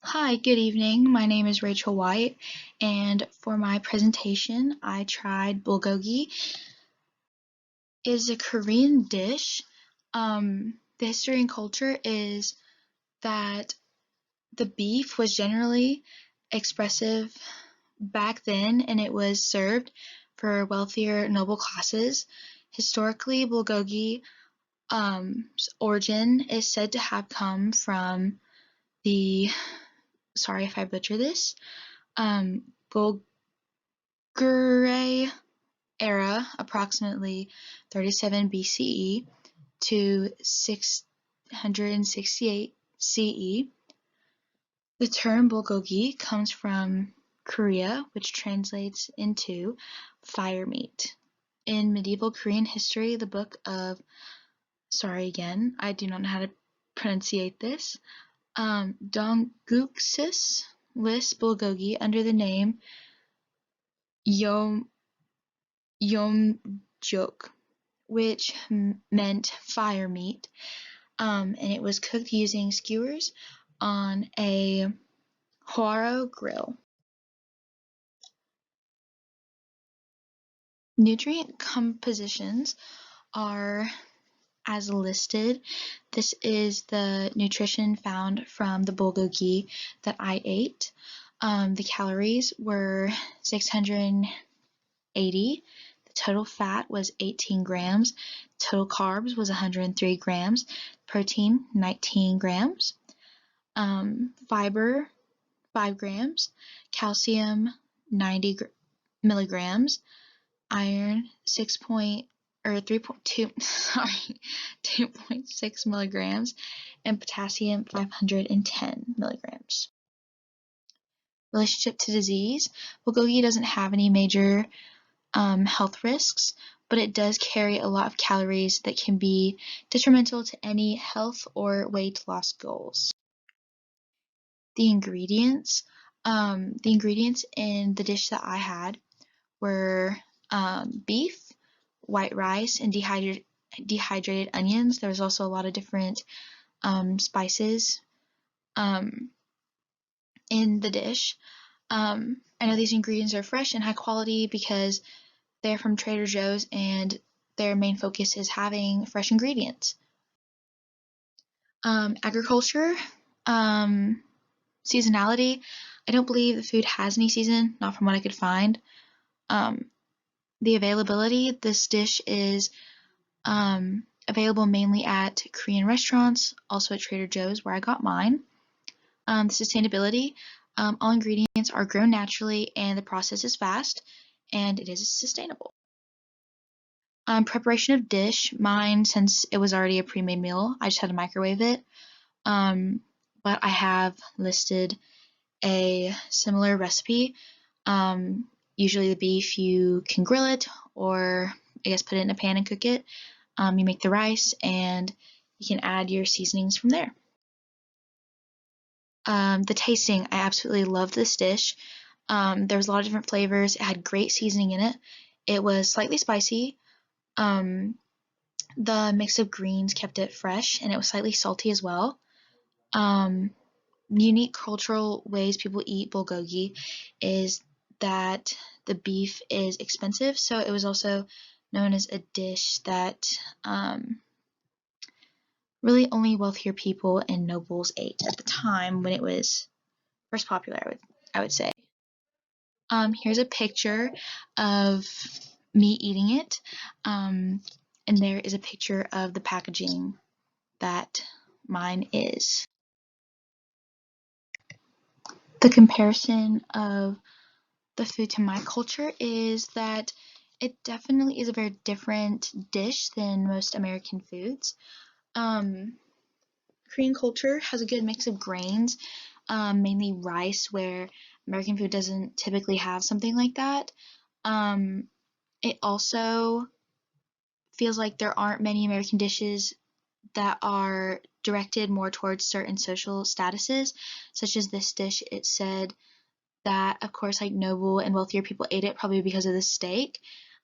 Hi, good evening. My name is Rachel White, and for my presentation, I tried bulgogi. It is a Korean dish. The history and culture is that the beef was generally expressive back then, and it was served for wealthier noble classes. Historically, bulgogi origin is said to have come from the, sorry if I butcher this, Bulgari era, approximately 37 BCE to 668 CE. The term bulgogi comes from Korea, which translates into fire meat. In medieval Korean history, the book of, sorry again, I do not know how to pronunciate this, Dongguksis lists bulgogi under the name Yom Yomjuk, which meant fire meat, and it was cooked using skewers on a Hwaro grill. Nutrient compositions are as listed. This is the nutrition found from the bulgogi that I ate. The calories were 680. The total fat was 18 grams. Total carbs was 103 grams. Protein, 19 grams. Fiber, 5 grams. Calcium, 90 milligrams. Iron, 2.6 milligrams, and potassium, 510 milligrams. Relationship to disease. Bulgogi doesn't have any major health risks, but it does carry a lot of calories that can be detrimental to any health or weight loss goals. The ingredients. The ingredients in the dish that I had were beef, white rice, and dehydrated onions. There was also a lot of different spices in the dish. I know these ingredients are fresh and high quality because they're from Trader Joe's and their main focus is having fresh ingredients. Agriculture, seasonality. I don't believe the food has any season, not from what I could find. The availability, this dish is available mainly at Korean restaurants, also at Trader Joe's where I got mine. The sustainability, all ingredients are grown naturally and the process is fast and it is sustainable. Preparation of dish, mine, since it was already a pre-made meal, I just had to microwave it. But I have listed a similar recipe. Usually the beef, you can grill it or I guess put it in a pan and cook it. You make the rice and you can add your seasonings from there. The tasting, I absolutely loved this dish. There was a lot of different flavors. It had great seasoning in it. It was slightly spicy. The mix of greens kept it fresh, and it was slightly salty as well. Unique cultural ways people eat bulgogi is that the beef is expensive, so it was also known as a dish that really only wealthier people and nobles ate at the time when it was first popular, I would say. Here's a picture of me eating it, and there is a picture of the packaging that mine is. The comparison of the food to my culture is that it definitely is a very different dish than most American foods. Korean culture has a good mix of grains, mainly rice, where American food doesn't typically have something like that. It also feels like there aren't many American dishes that are directed more towards certain social statuses, such as this dish. It said that, of course, like noble and wealthier people ate it probably because of the steak.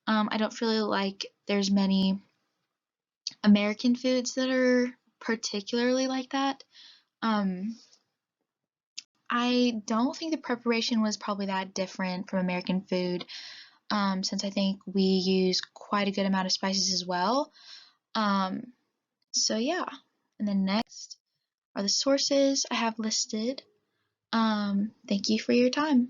I don't feel like there's many American foods that are particularly like that. I don't think the preparation was probably that different from American food, since I think we use quite a good amount of spices as well. Um, so yeah. And then next are the sources I have listed. Thank you for your time.